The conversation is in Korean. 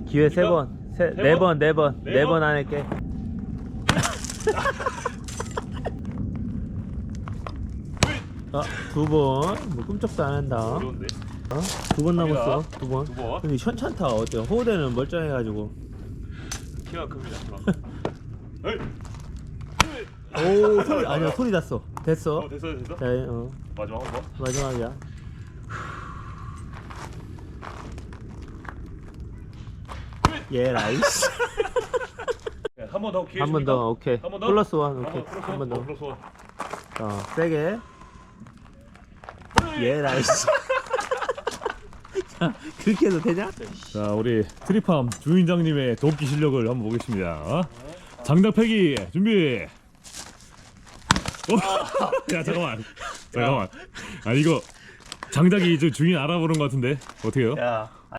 기회 세 번, 네 번, 네 번, 네 번 안 할게. 두 번, 뭐 꿈쩍도 안 한다. 어려운데? 두 번 남았어, 두 번. 두 번. 근데 현찮다, 어때? 호대는 멀쩡해가지고. 키가 큽니다. 에이. 오, 소리, 아니야, 소리 났어. 됐어. 됐어. 자, 마지막 한 번. 마지막이야. 예, 라이스. 한 번 더 기회 한 번 줍니까? 더, 오케이. 한 번 더? 플러스 원, 오케이. 한 번 더. 플러스 원. 세게. 예, 라이스. 자, 그렇게 해도 되냐? 자, 우리 트리팜 주인장님의 도끼 실력을 한번 보겠습니다. 장작 패기 준비. 야, 잠깐만. 아니 이거 장작이 저 주인 알아보는 것 같은데 어떻게요? 야,